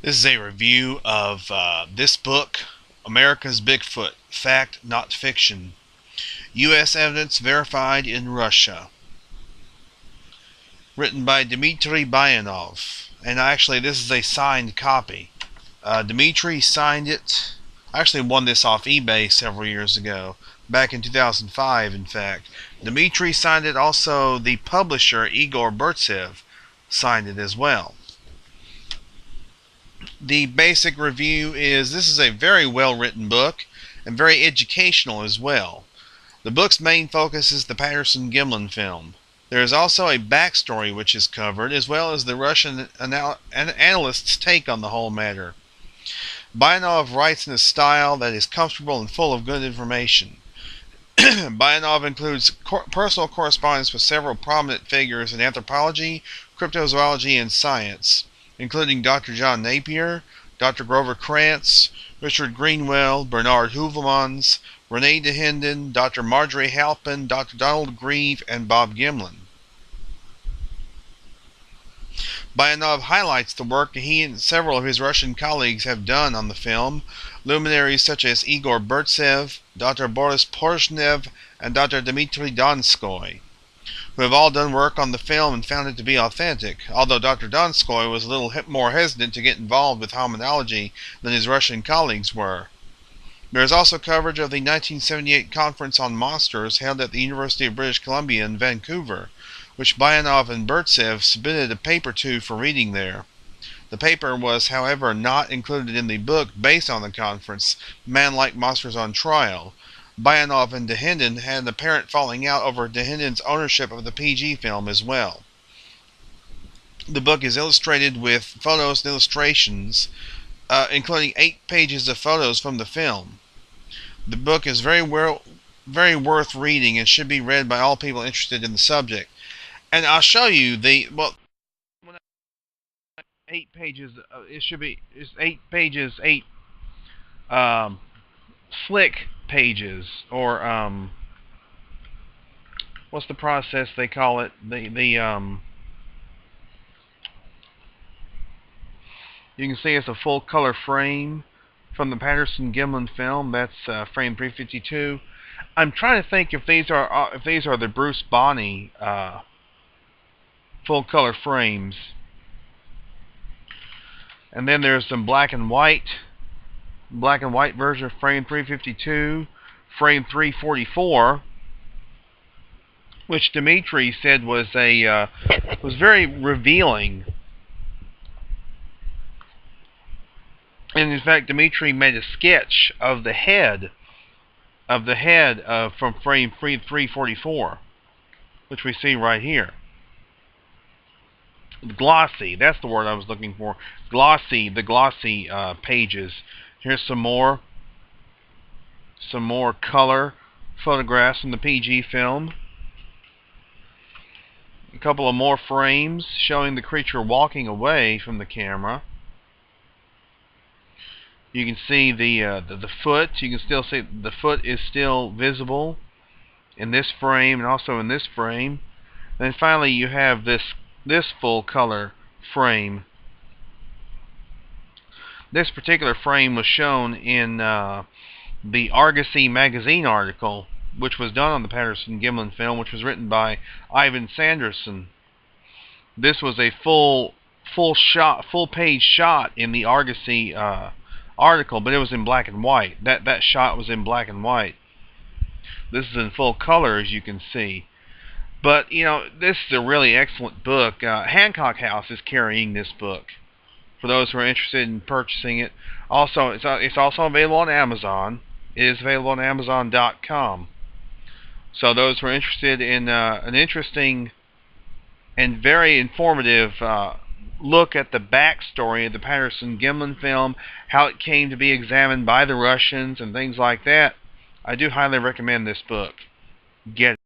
This is a review of this book, America's Bigfoot, Fact Not Fiction. U.S. Evidence Verified in Russia. Written by Dmitri Bayanov. And actually this is a signed copy. Dmitri signed it. I actually won this off eBay several years ago. Back in 2005, in fact. Dmitri signed it. Also, the publisher, Igor Burtsev, signed it as well. The basic review is this is a very well written book and very educational as well. The book's main focus is the Patterson-Gimlin film. There is also a backstory which is covered, as well as the Russian analyst's take on the whole matter. Bayanov writes in a style that is comfortable and full of good information. Bayanov includes personal correspondence with several prominent figures in anthropology, cryptozoology, and science, including Dr. John Napier, Dr. Grover Krantz, Richard Greenwell, Bernard Heuvelmans, René Dahinden, Dr. Marjorie Halpin, Dr. Donald Grieve, and Bob Gimlin. Bayanov highlights the work that he and several of his Russian colleagues have done on the film, luminaries such as Igor Burtsev, Dr. Boris Porshnev, and Dr. Dmitri Donskoy, who have all done work on the film and found it to be authentic, although Dr. Donskoy was a little more hesitant to get involved with hominology than his Russian colleagues were. There is also coverage of the 1978 Conference on Monsters held at the University of British Columbia in Vancouver, which Bayanov and Burtsev submitted a paper to for reading there. The paper was, however, not included in the book based on the conference, Man-Like Monsters on Trial. Bayanov and Dahinden had an apparent falling out over Dahinden's ownership of the PG film as well. The book is illustrated with photos and illustrations, including 8 pages of photos from the film. The book is very worth reading and should be read by all people interested in the subject. And I'll show you the 8 pages. It should be 8 pages, 8 slick pages, or what's the process they call it? You can see it's a full color frame from the Patterson-Gimlin film. That's frame 352. I'm trying to think if these are the Bruce Bonney full color frames. And then there's some black and white version of frame 352, frame 344, which Dmitri said was very revealing. And in fact, Dmitri made a sketch of the head from frame 344, which we see right here. Glossy, that's the word I was looking for. Glossy, the glossy pages. Here's some more color photographs from the PG film. A couple of more frames showing the creature walking away from the camera. You can see the foot. You can still see the foot is still visible in this frame and also in this frame. And then finally you have this full color frame. This particular frame was shown in the Argosy magazine article, which was done on the Patterson-Gimlin film, which was written by Ivan Sanderson. This was a full page shot in the Argosy article, but it was in black and white. That shot was in black and white. This is in full color, as you can see. But you know, this is a really excellent book. Hancock House is carrying this book for those who are interested in purchasing it. Also, it's also available on Amazon. It is available on Amazon.com. So those who are interested in an interesting and very informative look at the backstory of the Patterson-Gimlin film, how it came to be examined by the Russians and things like that, I do highly recommend this book. Get it.